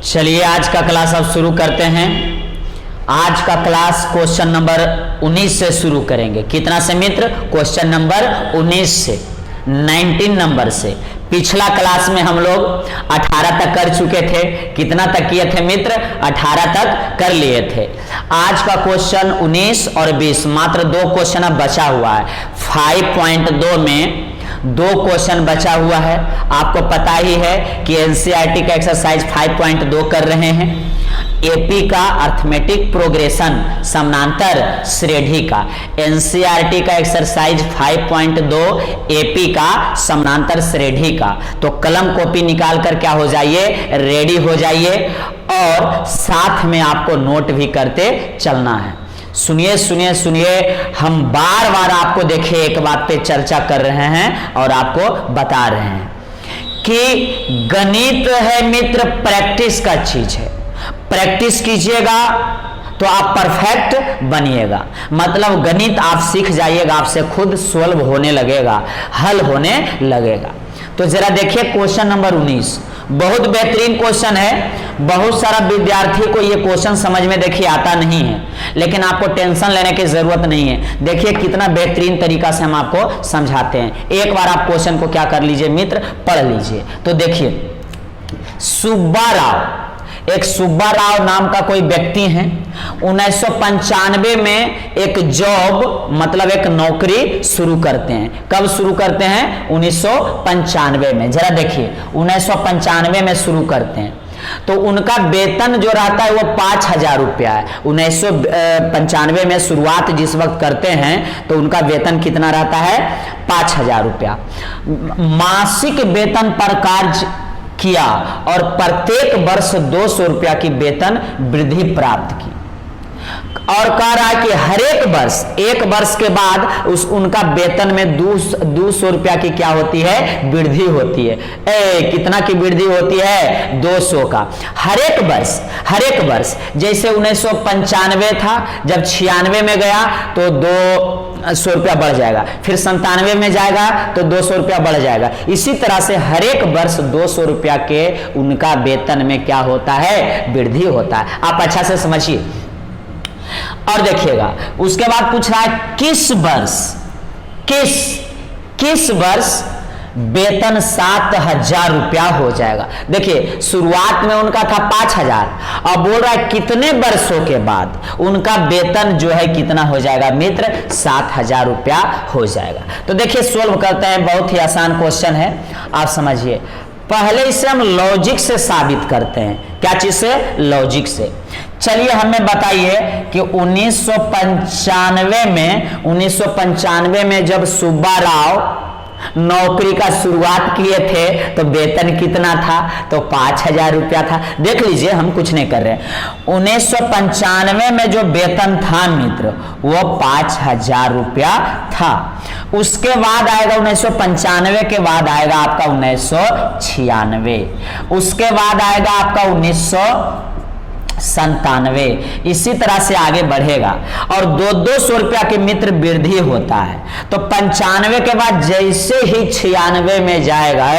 चलिए आज का क्लास अब शुरू करते हैं। आज का क्लास क्वेश्चन नंबर 19 से शुरू करेंगे। कितना से मित्र? क्वेश्चन नंबर 19 से, 19 नंबर से। पिछला क्लास में हम लोग 18 तक कर चुके थे। कितना तक किए थे मित्र? 18 तक कर लिए थे। आज का क्वेश्चन 19 और 20, मात्र 2 क्वेश्चन अब बचा हुआ है। 5.2 में 2 क्वेश्चन बचा हुआ है। आपको पता ही है कि एनसीईआरटी का एक्सरसाइज 5.2 कर रहे हैं। एपी का अर्थमेटिक प्रोग्रेशन समानांतर श्रेणी का, एनसीईआरटी का एक्सरसाइज 5.2 एपी का समानांतर श्रेणी का। तो कलम कॉपी निकाल कर क्या हो जाइए, रेडी हो जाइए और साथ में आपको नोट भी करते चलना है। सुनिए सुनिए सुनिए, हम बार बार आपको देखिए एक बात पे चर्चा कर रहे हैं और आपको बता रहे हैं कि गणित है मित्र, प्रैक्टिस का चीज है। प्रैक्टिस कीजिएगा तो आप परफेक्ट बनिएगा। मतलब गणित आप सीख जाइएगा, आपसे खुद सॉल्व होने लगेगा, हल होने लगेगा। तो जरा देखिए क्वेश्चन नंबर 19, बहुत बेहतरीन क्वेश्चन है। बहुत सारा विद्यार्थी को ये क्वेश्चन समझ में देखिए आता नहीं है, लेकिन आपको टेंशन लेने की जरूरत नहीं है। देखिए कितना बेहतरीन तरीका से हम आपको समझाते हैं। एक बार आप क्वेश्चन को क्या कर लीजिए मित्र, पढ़ लीजिए। तो देखिए, सुब्बा राव, एक सुब्बा राव नाम का कोई व्यक्ति है। 1995 में एक जॉब मतलब एक नौकरी शुरू करते हैं। कब शुरू करते हैं? 1995 में। जरा देखिए 1995 में शुरू करते हैं तो उनका वेतन जो रहता है वो 5,000 रुपया है। 1995 में शुरुआत जिस वक्त करते हैं तो उनका वेतन कितना रहता है? 5,000 रुपया। मासिक वेतन पर कार्य किया और प्रत्येक वर्ष 200 रुपया की वेतन वृद्धि प्राप्त की। और कह रहा है कि हर एक वर्ष के बाद उनका वेतन में 200 रुपया की क्या होती है? वृद्धि होती है। कितना की वृद्धि होती है? 200 का। हर एक वर्ष जैसे 1995 था, जब 96 में गया तो 200 रुपया बढ़ जाएगा, फिर 97 में जाएगा तो 200 रुपया बढ़ जाएगा। इसी तरह से हर एक वर्ष 200 रुपया के उनका वेतन में क्या होता है? वृद्धि होता है। आप अच्छा से समझिए और देखिएगा। उसके बाद पूछ रहा है किस वर्ष वेतन 7,000 रुपया हो जाएगा। देखिए शुरुआत में उनका था 5,000, अब बोल रहा है कितने वर्षों के बाद उनका वेतन जो है कितना हो जाएगा मित्र? 7,000 रुपया हो जाएगा। तो देखिए सोल्व करते हैं। बहुत ही आसान क्वेश्चन है, आप समझिए। पहले इसे हम लॉजिक से साबित करते हैं। क्या चीज से? लॉजिक से। चलिए हमें बताइए कि 1995 में जब सुब्बा राव नौकरी का शुरुआत किए थे तो वेतन कितना था? तो 5,000 रुपया था। देख लीजिए, हम कुछ नहीं कर रहे। 1995 में जो वेतन था मित्र वो 5,000 रुपया था। उसके बाद आएगा 1995 के बाद आएगा आपका 1996, उसके बाद आएगा आपका 1997। इसी तरह से आगे बढ़ेगा और 200 रुपया के मित्र वृद्धि होता है। तो 95 के बाद जैसे ही 96 में जाएगा,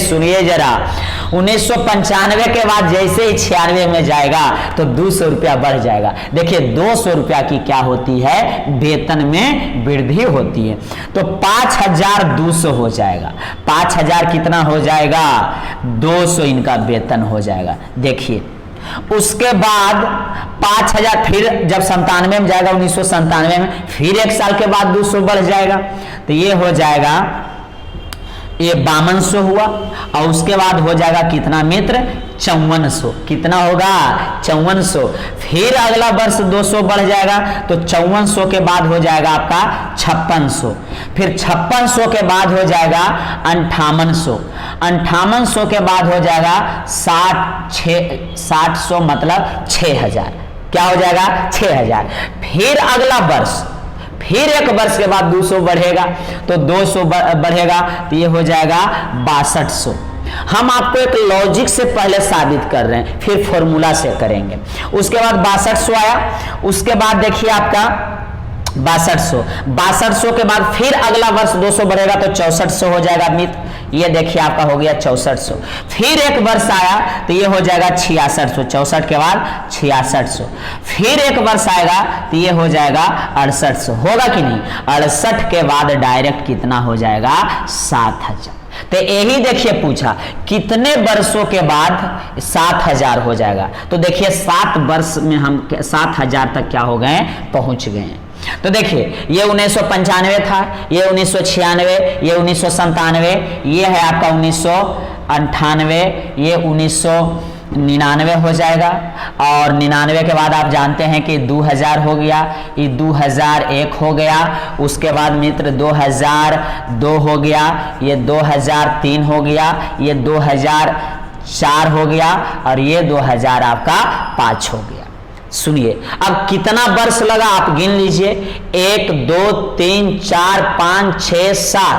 सुनिए जरा, 1995 के बाद जैसे ही 96 में जाएगा तो 200 रुपया बढ़ जाएगा। देखिए 200 रुपया की क्या होती है? वेतन में वृद्धि होती है। तो 5,200 हो जाएगा। 5,000 कितना हो जाएगा? 200 इनका वेतन हो जाएगा। देखिए उसके बाद 5,000, फिर जब 97 में जाएगा, 1997 में, फिर 1 साल के बाद 200 बढ़ जाएगा। तो ये हो जाएगा, ये 5200 हुआ। और उसके बाद हो जाएगा कितना मित्र? 5400। कितना होगा? 5400। फिर अगला वर्ष 200 बढ़ जाएगा तो 5400 के बाद हो जाएगा आपका 5600। फिर 5600 के बाद हो जाएगा 5800। 5800 के बाद हो जाएगा 60 मतलब 6,000। क्या हो जाएगा? 6,000। फिर अगला वर्ष, फिर 1 वर्ष के बाद 200 बढ़ेगा तो 200 बढ़ेगा तो ये हो जाएगा 6200। हम आपको एक लॉजिक से पहले साबित कर रहे हैं, फिर फॉर्मूला से करेंगे। उसके बाद 6200 आया। उसके बाद देखिए आपका 6200 के बाद फिर अगला वर्ष 200 बढ़ेगा तो 6400 हो जाएगा मित्र। ये देखिए आपका हो गया 6400। फिर एक वर्ष आया तो ये हो जाएगा 6600, 64 के बाद 6600। फिर एक वर्ष आएगा तो ये हो जाएगा 6800, होगा कि नहीं। 68 के बाद डायरेक्ट कितना हो जाएगा 7000। तो यही देखिए पूछा कितने वर्षों के बाद 7000 हो जाएगा। तो देखिए 7 वर्ष में हम 7000 तक क्या हो गए, पहुंच गए हैं। तो देखिए ये 1995 था, ये 1996, ये 1997, ये है आपका 1998, ये 1999 हो जाएगा। और 99 के बाद आप जानते हैं कि 2000 हो गया, ये 2001 हो गया, उसके बाद मित्र 2002 हो गया, ये 2003 हो गया, ये 2004 हो गया और ये 2000 आपका 5 हो गया। सुनिए अब कितना वर्ष लगा आप गिन लीजिए, 1 2 3 4 5 6 7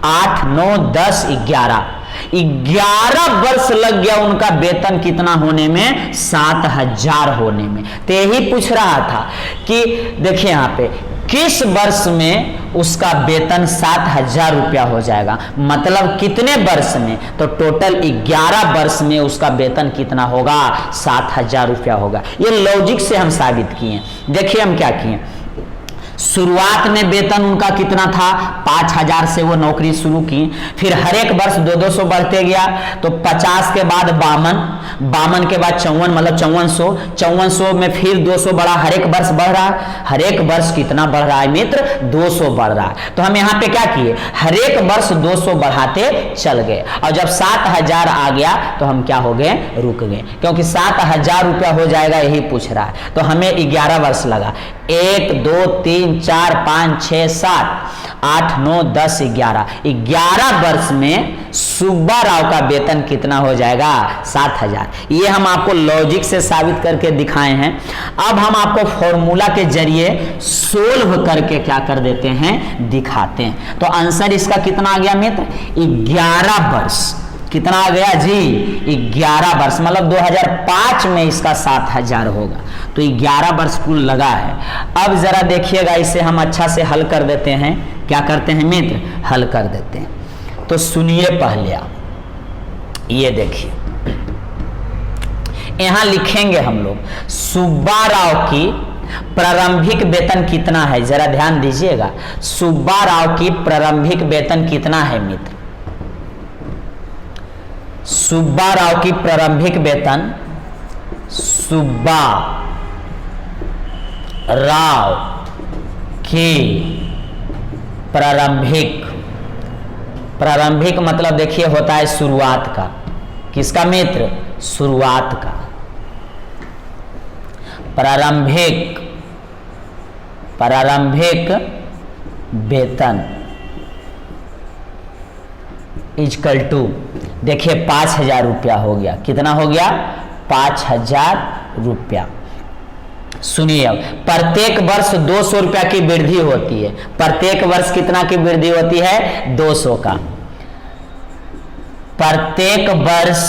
8 9 10 11 वर्ष लग गया उनका वेतन कितना होने में, 7000 होने में। तो यही पूछ रहा था कि देखिए यहाँ पे किस वर्ष में उसका वेतन 7000 रुपया हो जाएगा, मतलब कितने वर्ष में। तो टोटल 11 वर्ष में उसका वेतन कितना होगा, 7000 रुपया होगा। ये लॉजिक से हम साबित किए। देखिए हम क्या किए, शुरुआत में वेतन उनका कितना था, 5000 से वो नौकरी शुरू की। फिर हर एक वर्ष 200 बढ़ते गया, तो 50 के बाद 52 के बाद 54, मतलब 5400 में फिर 200 बढ़ा, हर एक वर्ष बढ़ रहा है। हर एक वर्ष कितना बढ़ रहा है मित्र, 200 बढ़ रहा है। तो हम यहाँ पे क्या किए, हर एक वर्ष 200 बढ़ाते चल गए और जब 7000 आ गया तो हम क्या हो गए, रुक गए, क्योंकि 7000 रुपया हो जाएगा यही पूछ रहा है। तो हमें 11 वर्ष लगा, 1 2 3 4 5 6 7 8 9 10 11 वर्ष में सुब्बा राव का वेतन कितना हो जाएगा, 7000। ये हम आपको लॉजिक से साबित करके दिखाए हैं। अब हम आपको फॉर्मूला के जरिए सोल्व करके क्या कर देते हैं, दिखाते हैं। तो आंसर इसका कितना आ गया मित्र, 11 वर्ष। कितना आ गया जी, 11 वर्ष, मतलब 2005 में इसका 7000 होगा। तो 11 वर्ष कुल लगा है। अब जरा देखिएगा, इसे हम अच्छा से हल कर देते हैं। क्या करते हैं मित्र, हल कर देते हैं। तो सुनिए पहले आप, ये देखिए यहां लिखेंगे हम लोग सुब्बा राव की प्रारंभिक वेतन कितना है, जरा ध्यान दीजिएगा। सुब्बा राव की प्रारंभिक वेतन कितना है मित्र, सुब्बा राव की प्रारंभिक वेतन, सुब्बा राव की प्रारंभिक मतलब देखिए होता है शुरुआत का, किसका मित्र, शुरुआत का। प्रारंभिक वेतन इक्वल टू, देखिए 5000 रुपया हो गया। कितना हो गया, 5000 रुपया। सुनिए अब, प्रत्येक वर्ष 200 रुपया की वृद्धि होती है। प्रत्येक वर्ष कितना की वृद्धि होती है, 200 का। प्रत्येक वर्ष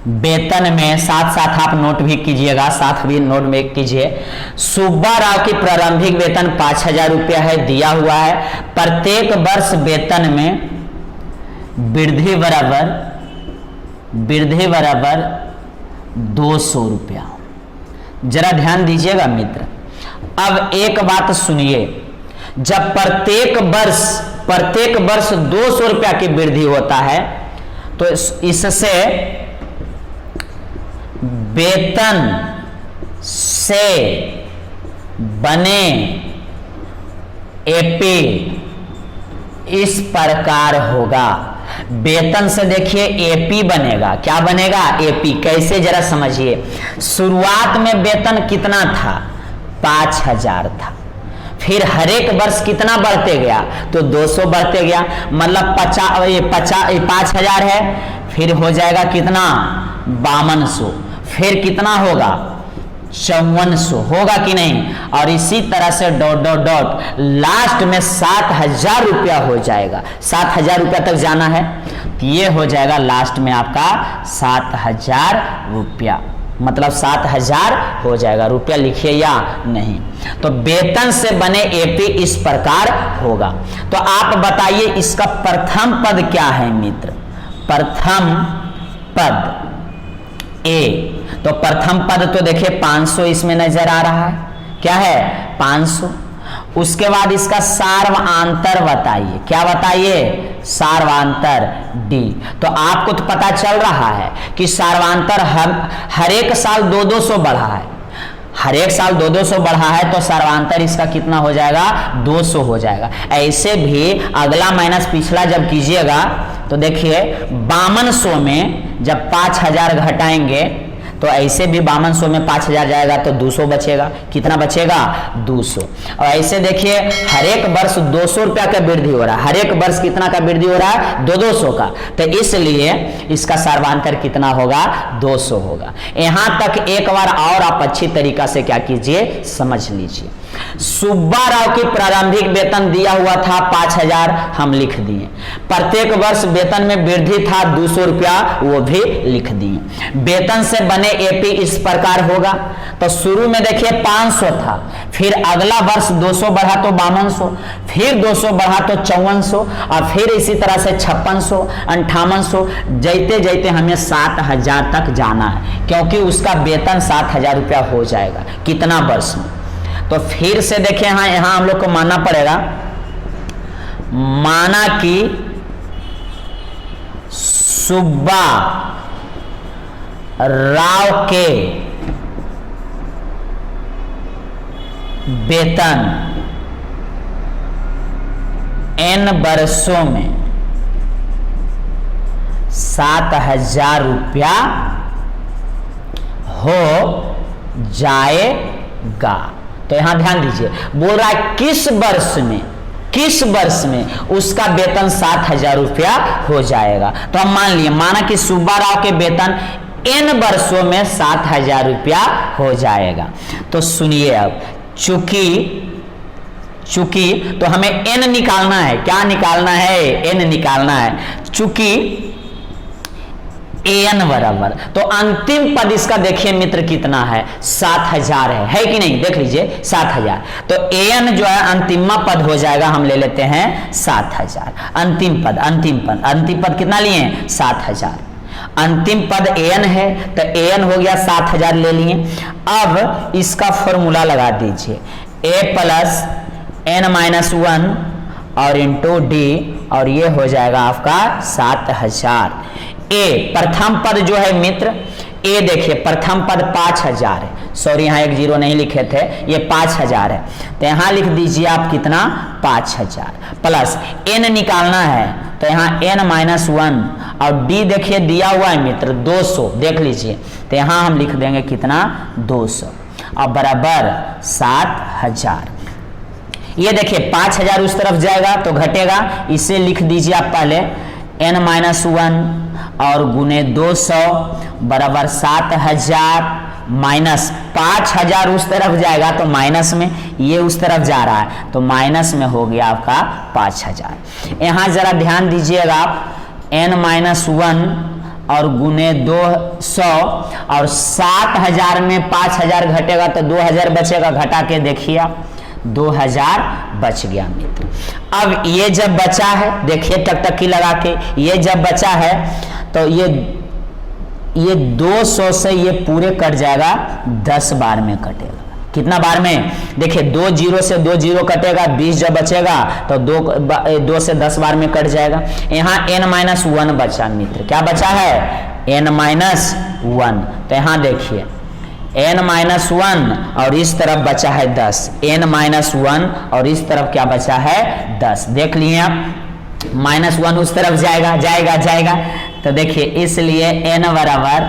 वेतन में, साथ साथ आप नोट भी कीजिएगा, साथ भी नोट में कीजिए। सुब्बा राव की प्रारंभिक वेतन 5000 रुपया है, दिया हुआ है। प्रत्येक वर्ष वेतन में वृद्धि बराबर 200 रुपया। जरा ध्यान दीजिएगा मित्र। अब एक बात सुनिए, जब प्रत्येक वर्ष 200 रुपया की वृद्धि होता है तो इससे वेतन से बने एपी इस प्रकार होगा। वेतन से देखिए एपी बनेगा। क्या बनेगा, एपी। कैसे, जरा समझिए। शुरुआत में वेतन कितना था, 5000 था। फिर हर एक वर्ष कितना बढ़ते गया, तो 200 बढ़ते गया, मतलब 5000 है। फिर हो जाएगा कितना, 5200। फिर कितना होगा, 5400 होगा कि नहीं। और इसी तरह से डॉट डॉट डॉट लास्ट में 7000 रुपया हो जाएगा। 7000 रुपया तक जाना है, तो ये हो जाएगा लास्ट में आपका 7000 रुपया। मतलब 7,000 हो जाएगा। रुपया लिखिए या नहीं। तो वेतन से बने एपी इस प्रकार होगा। तो आप बताइए इसका प्रथम पद क्या है मित्र? प्रथम पद ए, तो प्रथम पद तो देखिए 500 इसमें नजर आ रहा है। क्या है? 500। उसके बाद इसका सार्वआंतर बताइए। क्या बताइए? सार्वआंतर डी। तो आपको तो पता चल रहा है कि सार्वआंतर हर एक साल 200 बढ़ा है, हर एक साल 200 बढ़ा है, तो सार्वआंतर इसका कितना हो जाएगा? 200 हो जाएगा। ऐसे भी अगला माइनस पिछला जब कीजिएगा तो देखिए 5200 में जब 5000 घटाएंगे तो ऐसे भी 5200 में 5000 जाएगा तो 200 बचेगा। कितना बचेगा? 200। और ऐसे देखिए हर एक वर्ष 200 रुपया का वृद्धि हो रहा है। हर एक वर्ष कितना का वृद्धि हो रहा है? 200 का। तो इसलिए इसका सार्वआंतर कितना होगा? 200 होगा। यहां तक एक बार और आप अच्छी तरीका से क्या कीजिए, समझ लीजिए। सुब्बा राव की प्रारंभिक वेतन दिया हुआ था 5000, हम लिख दिए। प्रत्येक वर्ष वेतन में वृद्धि था 200 रुपया, वो भी लिख दिए। वेतन से बने एपी इस प्रकार होगा। तो शुरू में देखिए 500 था, फिर अगला वर्ष 200 बढ़ा तो 5200, फिर 200 बढ़ा तो 5400, और फिर इसी तरह से 5600, 5800, जैते जैते हमें 7000 तक जाना है, क्योंकि उसका वेतन 7000 रुपया हो जाएगा। कितना वर्ष में? तो फिर से देखिए यहां हम लोग को मानना पड़ेगा, माना कि सुब्बा राव के वेतन n वर्षों में 7000 रुपया हो जाएगा। तो यहां ध्यान दीजिए, बोल रहा है किस वर्ष में, किस वर्ष में उसका वेतन 7000 रुपया हो जाएगा। तो हम मान लिए, माना कि सुब्बा राव के वेतन n वर्षों में 7000 रुपया हो जाएगा। तो सुनिए अब, चूंकि तो हमें n निकालना है। क्या निकालना है? n निकालना है। चूंकि an बराबर, तो अंतिम पद इसका देखिए मित्र कितना है? 7000 है कि नहीं? देख लीजिए 7000। तो an जो है अंतिम पद हो जाएगा, हम ले लेते हैं 7000। अंतिम पद कितना लिए? 7000। अंतिम पद an है, तो an हो गया 7000 ले लिए। अब इसका फॉर्मूला लगा दीजिए, a प्लस n-1 और इंटू डी, और ये हो जाएगा आपका 7000। ए प्रथम पद जो है मित्र, ए देखिए प्रथम पद 5000 है, सॉरी यहाँ एक जीरो नहीं लिखे थे, ये 5000 है। तो यहाँ लिख दीजिए आप कितना? 5000 प्लस n निकालना है, तो यहाँ n-1 और d देखिए दिया हुआ है मित्र 200, देख लीजिए। तो यहाँ हम लिख देंगे कितना? 200 और बराबर 7000। ये देखिए 5000 उस तरफ जाएगा तो घटेगा, इसे लिख दीजिए आप पहले n-1 और गुने 200 बराबर 7000 माइनस 5000 उस तरफ जाएगा तो माइनस में, ये उस तरफ जा रहा है तो माइनस में हो गया आपका 5000। यहाँ जरा ध्यान दीजिएगा आप, n-1 और गुने 200 और 7000 में 5000 घटेगा तो 2000 बचेगा, घटा के देखिए आप 2000 बच गया मित्र। अब ये जब बचा है, देखिए टकटकी लगा के, ये जब बचा है तो ये 200 से ये पूरे कट जाएगा, 10 बार में कटेगा। कितना बार में? देखिए 2 जीरो से 2 जीरो कटेगा, 20 जब बचेगा तो 2 से 10 बार में कट जाएगा। यहाँ n-1 बचा मित्र, क्या बचा है? n-1। तो यहाँ देखिए n-1 और इस तरफ बचा है 10, n-1 और इस तरफ क्या बचा है? 10। देख लिए आप, -1 उस तरफ जाएगा। तो देखिए इसलिए n बराबर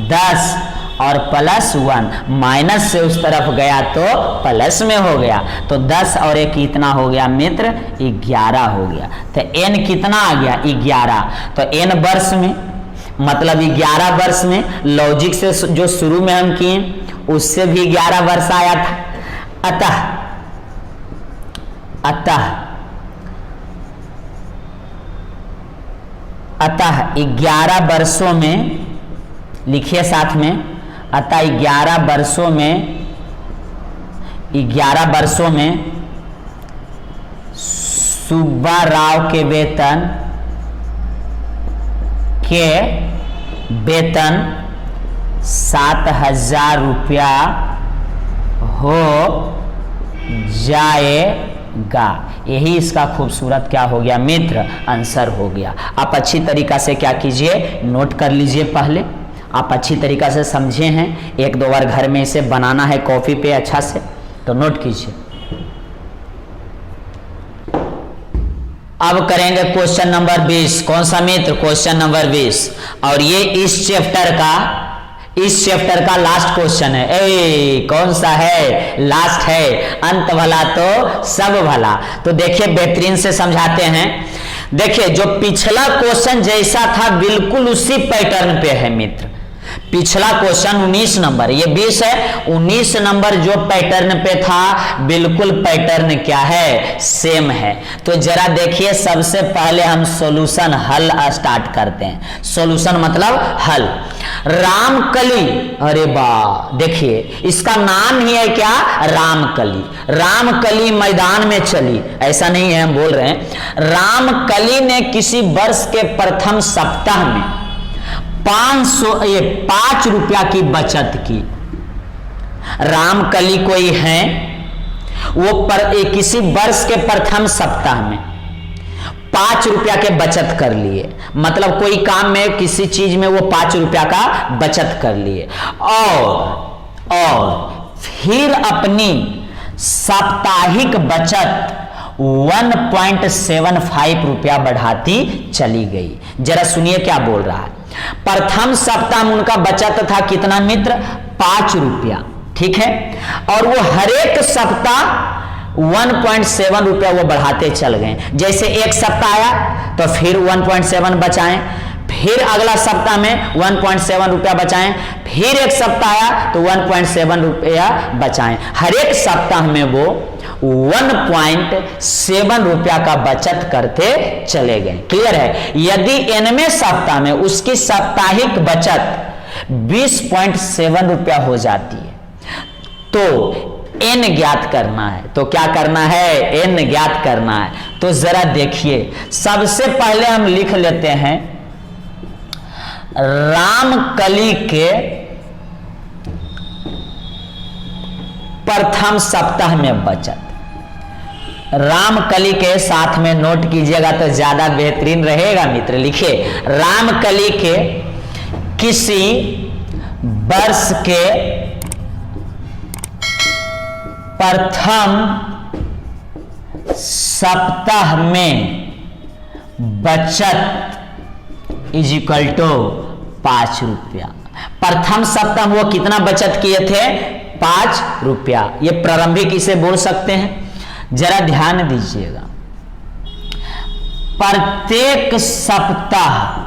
10 और +1, माइनस से उस तरफ गया तो प्लस में हो गया, तो 10 और 1 कितना हो गया मित्र? 11 हो गया। तो n कितना आ गया? 11। तो n वर्ष में, मतलब 11 वर्ष में, लॉजिक से जो शुरू में हम किए उससे भी 11 वर्ष आया था। अतः 11 वर्षों में, लिखिए साथ में, अतः 11 वर्षों में सुब्बा राव के वेतन 7,000 रुपया हो जाएगा। यही इसका खूबसूरत क्या हो गया मित्र, आंसर हो गया। आप अच्छी तरीका से क्या कीजिए, नोट कर लीजिए। पहले आप अच्छी तरीका से समझे हैं, एक दो बार घर में इसे बनाना है कॉपी पे अच्छा से, तो नोट कीजिए। अब करेंगे क्वेश्चन नंबर 20। कौन सा मित्र, क्वेश्चन नंबर 20। और ये इस चैप्टर का लास्ट क्वेश्चन है। कौन सा है, लास्ट है। अंत भला तो सब भला। तो देखिए बेहतरीन से समझाते हैं। देखिए जो पिछला क्वेश्चन जैसा था बिल्कुल उसी पैटर्न पे है मित्र। पिछला क्वेश्चन 19 नंबर, ये 20 है। 19 नंबर जो पैटर्न पे था बिल्कुल पैटर्न क्या है, सेम है। तो जरा देखिए, सबसे पहले हम सॉल्यूशन हल स्टार्ट करते हैं। सॉल्यूशन मतलब हल। रामकली, अरे वाह, देखिए इसका नाम ही है क्या, रामकली। रामकली मैदान में चली, ऐसा नहीं है हम बोल रहे हैं। रामकली ने किसी वर्ष के प्रथम सप्ताह में 5 रुपया की बचत की। रामकली कोई है, वो किसी वर्ष के प्रथम सप्ताह में 5 रुपया के बचत कर लिए। मतलब कोई काम में, किसी चीज में वो 5 रुपया का बचत कर लिए और फिर अपनी साप्ताहिक बचत 1.75 रुपया बढ़ाती चली गई। जरा सुनिए क्या बोल रहा है। प्रथम सप्ताह में उनका बचत था कितना मित्र, 5 रुपया, ठीक है। और वो हर एक सप्ताह 1.7 रुपया वो बढ़ाते चल गए। जैसे एक सप्ताह आया तो फिर 1.7 बचाएं, फिर अगला सप्ताह में 1.7 रुपया बचाएं, फिर एक सप्ताह आया तो 1.7 रुपया बचाएं। हर एक सप्ताह में वो 1.7 रुपया का बचत करते चले गए। क्लियर है। यदि nवें सप्ताह में उसकी साप्ताहिक बचत 20.7 रुपया हो जाती है तो n ज्ञात करना है। तो क्या करना है, n ज्ञात करना है। तो जरा देखिए, सबसे पहले हम लिख लेते हैं रामकली के प्रथम सप्ताह में बचत। रामकली के साथ में नोट कीजिएगा तो ज्यादा बेहतरीन रहेगा मित्र। लिखिए, रामकली के किसी वर्ष के प्रथम सप्ताह में बचत इज इक्वल टू 5 रुपया। प्रथम सप्ताह में वो कितना बचत किए थे, 5 रुपया। ये प्रारंभिक इसे बोल सकते हैं। जरा ध्यान दीजिएगा, प्रत्येक सप्ताह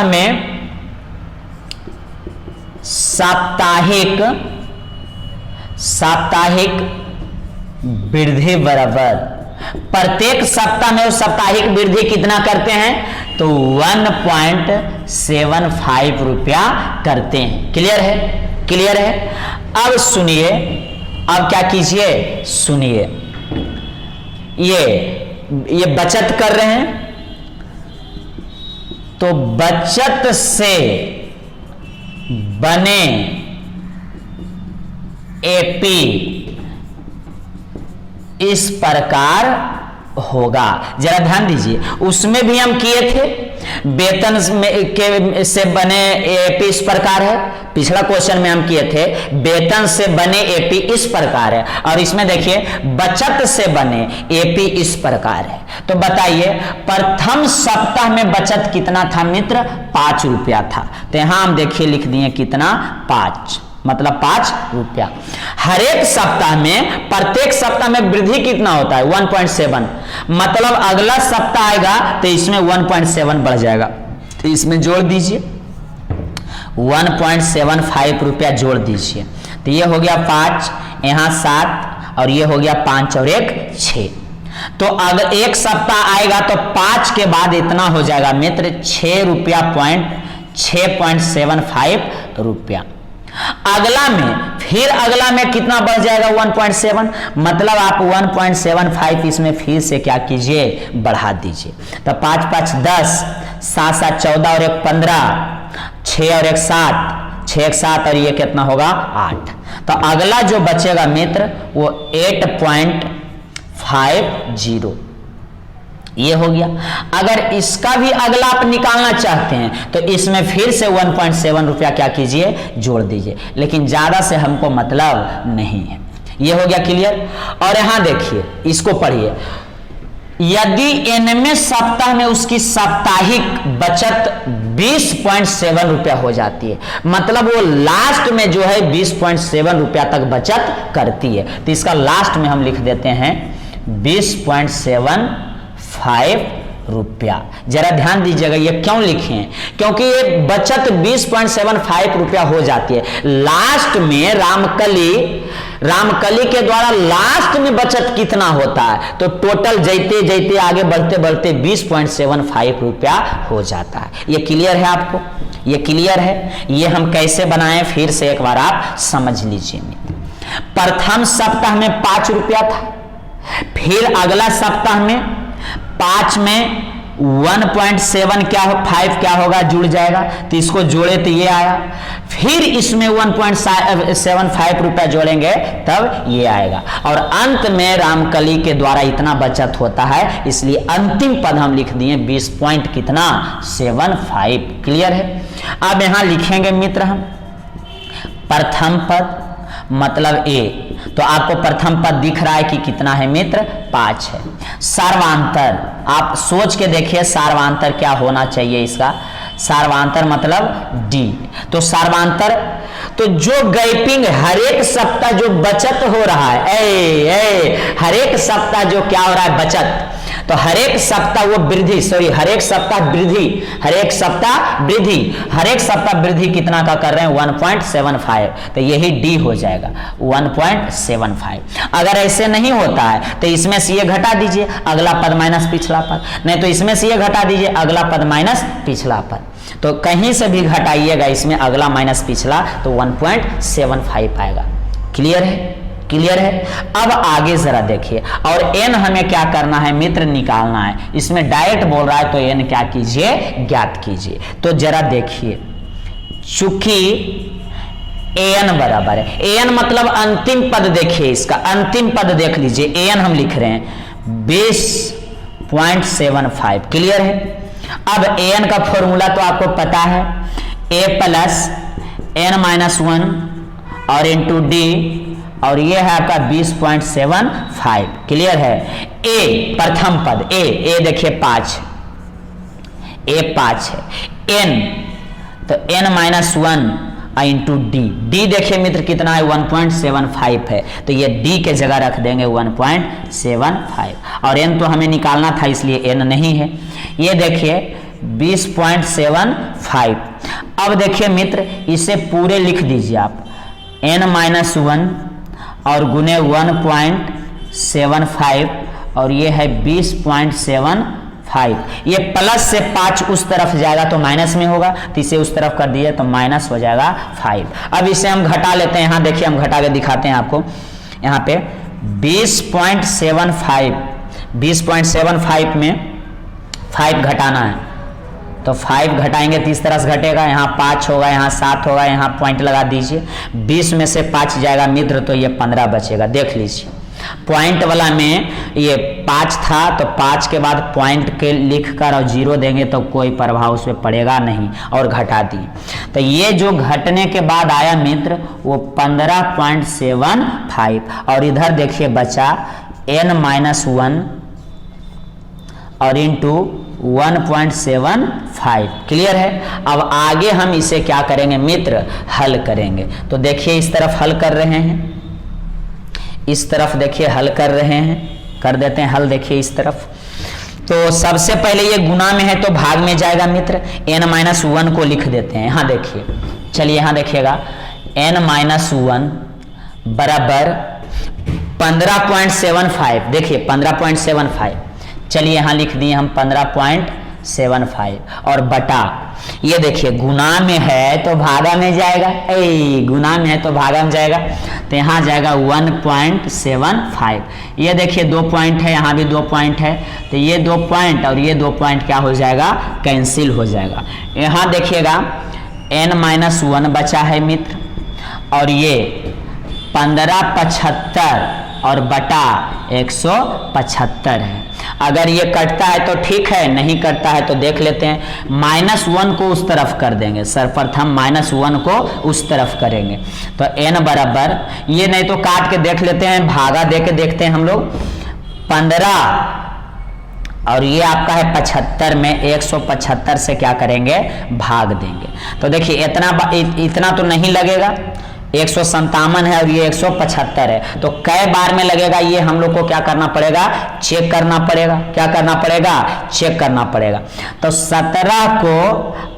में साप्ताहिक वृद्धि बराबर, प्रत्येक सप्ताह में साप्ताहिक वृद्धि कितना करते हैं, तो 1.75 रुपया करते हैं। क्लियर है, क्लियर है। अब सुनिए, अब क्या कीजिए, सुनिए, ये बचत कर रहे हैं तो बचत से बने एपी इस प्रकार होगा। जरा ध्यान दीजिए, उसमें भी हम किए थे, वेतन के से बने एपी इस प्रकार है। पिछला क्वेश्चन में हम किए थे वेतन से बने एपी इस प्रकार है, और इसमें देखिए बचत से बने एपी इस प्रकार है। तो बताइए प्रथम सप्ताह में बचत कितना था मित्र, 5 रुपया था। तो यहां हम देखिए लिख दिए कितना, 5, मतलब 5 रुपया। हर एक सप्ताह में, प्रत्येक सप्ताह में वृद्धि कितना होता है, 1.7, मतलब अगला सप्ताह आएगा तो इसमें 1.7 बढ़ जाएगा। तो इसमें जोड़ दीजिए 1.75 रुपया जोड़ दीजिए। तो ये हो गया 5, यहाँ 7 और ये हो गया 5 और 1 6। तो अगर एक सप्ताह आएगा तो 5 के बाद इतना हो जाएगा मित्र 6.75 रुपया। अगला में फिर अगला में कितना बढ़ जाएगा 1.7, मतलब आप 1.75 इसमें फिर से क्या कीजिए बढ़ा दीजिए। तो 5 5 10, 7 7 14 और 1 15, 6 और 1 7, 6 1 7 और ये कितना होगा 8। तो अगला जो बचेगा मित्र वो 8.50 ये हो गया। अगर इसका भी अगला आप निकालना चाहते हैं तो इसमें फिर से 1.7 रुपया क्या कीजिए जोड़ दीजिए, लेकिन ज्यादा से हमको मतलब नहीं है। ये हो गया क्लियर। और यहां देखिए इसको पढ़िए, यदि एनवें सप्ताह में उसकी साप्ताहिक बचत 20.7 रुपया हो जाती है, मतलब वो लास्ट में जो है 20.7 रुपया तक बचत करती है, तो इसका लास्ट में हम लिख देते हैं 20.75 रुपया। जरा ध्यान दीजिएगा ये क्यों लिखे हैं, क्योंकि ये बचत 20.75 रुपया हो जाती है। लास्ट में रामकली के द्वारा लास्ट में बचत कितना होता है, तो टोटल जैते जैते आगे बढ़ते बढ़ते 20.75 रुपया हो जाता है। ये क्लियर है आपको, ये क्लियर है। ये हम कैसे बनाएं फिर से एक बार आप समझ लीजिए। प्रथम सप्ताह में 5 रुपया था, फिर अगला सप्ताह में 5 में 1.7 क्या होगा जुड़ जाएगा, तो इसको जोड़े तो ये आया, फिर इसमें 1.75 रुपया जोड़ेंगे तब ये आएगा, और अंत में रामकली के द्वारा इतना बचत होता है, इसलिए अंतिम पद हम लिख दिए 20.75। क्लियर है। अब यहां लिखेंगे मित्र हम प्रथम पद मतलब ए, तो आपको प्रथम पद दिख रहा है कि कितना है मित्र 5 है। सार्वांतर आप सोच के देखिए सार्वांतर क्या होना चाहिए इसका, सार्वांतर मतलब डी। तो सार्वांतर तो जो गैपिंग हर एक सप्ताह जो बचत हो रहा है, हर एक सप्ताह जो क्या हो रहा है बचत, तो हर एक सप्ताह वो वृद्धि, हर एक सप्ताह वृद्धि कितना का कर रहे हैं 1.75, तो यही डी हो जाएगा 1.75। अगर ऐसे नहीं होता है तो इसमें से ये घटा दीजिए अगला पद माइनस पिछला पद, नहीं तो इसमें से ये घटा दीजिए अगला पद माइनस पिछला पद, तो कहीं से भी घटाइएगा इसमें अगला माइनस पिछला तो 1.75 आएगा। क्लियर है, क्लियर है। अब आगे जरा देखिए, और n हमें क्या करना है मित्र निकालना है, इसमें डायरेक्ट बोल रहा है तो n क्या कीजिए ज्ञात कीजिए। तो जरा देखिए, चूंकि an बराबर है, an मतलब अंतिम पद, देखिए इसका अंतिम पद देख लीजिए, an हम लिख रहे हैं 20.75। क्लियर है। अब an का फॉर्मूला तो आपको पता है, a प्लस n-1 और इंटू डी, और ये है आपका 20.75। क्लियर है। ए प्रथम पद ए देखिए 5 है, n तो n-1 इंटू डी देखिए मित्र कितना है 1.75 है, तो ये डी के जगह रख देंगे 1.75, और n तो हमें निकालना था इसलिए n नहीं है। ये देखिए 20.75। अब देखिए मित्र इसे पूरे लिख दीजिए आप, n-1 और गुने 1.75 और ये है 20.75। ये प्लस से 5 उस तरफ जाएगा तो माइनस में होगा, तो इसे उस तरफ कर दिए तो माइनस हो जाएगा 5। अब इसे हम घटा लेते हैं, यहाँ देखिए हम घटा के दिखाते हैं आपको। यहाँ पे 20.75 में 5 घटाना है, तो 5 घटाएंगे तो इस तरह से घटेगा, यहाँ 5 होगा, यहाँ 7 होगा, यहाँ पॉइंट लगा दीजिए, 20 में से 5 जाएगा मित्र तो ये 15 बचेगा। देख लीजिए पॉइंट वाला में ये 5 था तो 5 के बाद पॉइंट के लिखकर और 0 देंगे तो कोई प्रभाव उस पर पड़ेगा नहीं, और घटा दिए तो ये जो घटने के बाद आया मित्र वो 15.75, और इधर देखिए बचा n-1 और इंटू 1.75। क्लियर है। अब आगे हम इसे क्या करेंगे मित्र हल करेंगे। तो देखिए इस तरफ हल कर रहे हैं, इस तरफ देखिए हल कर रहे हैं, कर देते हैं हल। देखिए इस तरफ तो सबसे पहले ये गुना में है तो भाग में जाएगा मित्र, n-1 को लिख देते हैं। यहाँ देखिए चलिए यहाँ देखिएगा n-1 बराबर 15.75। देखिए 15.75, चलिए यहाँ लिख दिए हम 15.75 और बटा, ये देखिए गुना में है तो भागा में जाएगा, गुना में है तो भागा में जाएगा, तो यहाँ जाएगा 1.75। ये देखिए 2 पॉइंट है, यहाँ भी 2 पॉइंट है, तो ये 2 पॉइंट और ये 2 पॉइंट क्या हो जाएगा, कैंसिल हो जाएगा। यहाँ देखिएगा n-1 बचा है मित्र, और ये 1575 और बटा 175 है। अगर ये कटता है तो ठीक है, नहीं कटता है तो देख लेते हैं, -1 को उस तरफ कर देंगे, सर्वप्रथम -1 को उस तरफ करेंगे, तो n बराबर, ये नहीं तो काट के देख लेते हैं, भागा दे के देखते हैं हम लोग, 15 और ये आपका है 75 में 175 से क्या करेंगे, भाग देंगे। तो देखिए इतना तो नहीं लगेगा, 157 है और ये 175 है, तो कै बार में लगेगा ये हम लोग को क्या करना पड़ेगा, चेक करना पड़ेगा। क्या करना पड़ेगा, चेक करना पड़ेगा। तो 17 को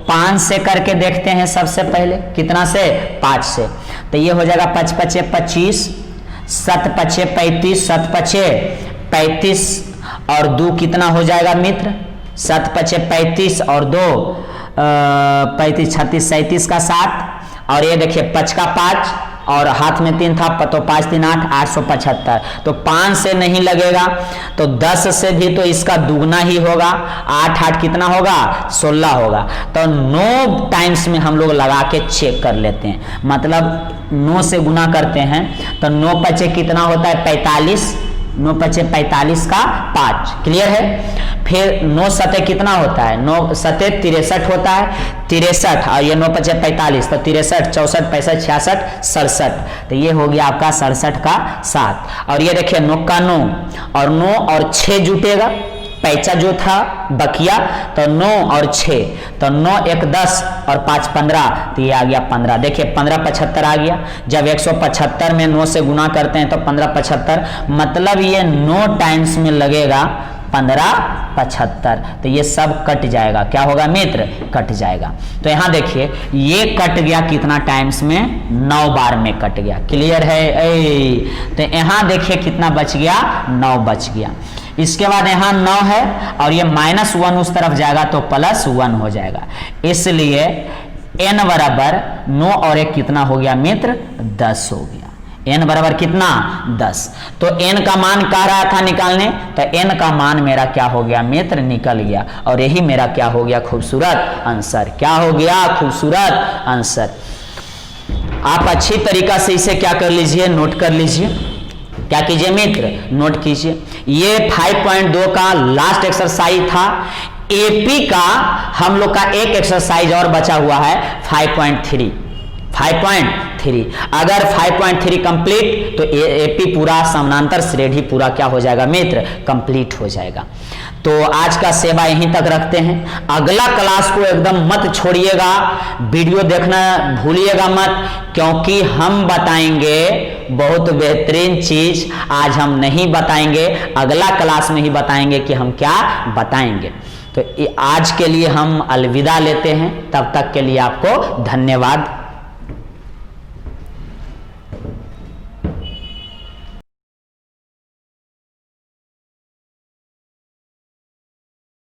5 से करके देखते हैं सबसे पहले, कितना से, 5 से, तो ये हो जाएगा 5 पचे 25, 7 पचे 35, 7 पचे 35 और 2 कितना हो जाएगा मित्र, 7 पचे 35 और 2 35, 36, 37 का 7, और ये देखिए 5 का 5 और हाथ में 3 था, तो 5 3 8, 875। तो 5 से नहीं लगेगा तो 10 से भी तो इसका दुगना ही होगा, 8 8 कितना होगा, 16 होगा। तो 9 टाइम्स में हम लोग लगा के चेक कर लेते हैं, मतलब 9 से गुना करते हैं तो 9 पचे कितना होता है, 45, 9 पचे 45 का 5, क्लियर है। फिर 9 सते कितना होता है, 9 सते 63 होता है, 63 और ये 9 पचे 45, तो 63, 64, 65, 66, 67, तो ये हो गया आपका 67 का 7। और ये देखिए 9 का 9 और 9 और 6 जुटेगा, पैसा जो था बकिया, तो 9 और 6, तो 9 1 10 और 5 15, तो ये आ गया 15। देखिए 1575 आ गया, जब 175 में 9 से गुना करते हैं तो 1575, मतलब ये 9 टाइम्स में लगेगा 1575, तो ये सब कट जाएगा। क्या होगा मित्र, कट जाएगा। तो यहाँ देखिए ये कट गया कितना टाइम्स में, 9 बार में कट गया, क्लियर है। तो यहाँ देखिए कितना बच गया, 9 बच गया। इसके बाद यहाँ 9 है और ये -1 उस तरफ जाएगा तो +1 हो जाएगा, इसलिए n बराबर 9 और 1 कितना हो गया मित्र, 10 हो गया। n बराबर कितना, 10। तो n का मान कह रहा था निकालने, तो n का मान मेरा क्या हो गया मित्र, निकल गया, और यही मेरा क्या हो गया, खूबसूरत आंसर। क्या हो गया, खूबसूरत आंसर। आप अच्छी तरीका से इसे क्या कर लीजिए, नोट कर लीजिए। क्या कीजिए मित्र, नोट कीजिए। ये 5.2 का लास्ट एक्सरसाइज था। एपी का हम लोग का एक एक्सरसाइज और बचा हुआ है 5.3। अगर 5.3 कंप्लीट तो एपी पूरा समानांतर श्रेणी पूरा क्या हो जाएगा मित्र, कंप्लीट हो जाएगा। तो आज का सेवा यहीं तक रखते हैं। अगला क्लास को एकदम मत छोड़िएगा, वीडियो देखना भूलिएगा मत, क्योंकि हम बताएंगे बहुत बेहतरीन चीज। आज हम नहीं बताएंगे, अगला क्लास में ही बताएंगे कि हम क्या बताएंगे। तो आज के लिए हम अलविदा लेते हैं, तब तक के लिए आपको धन्यवाद।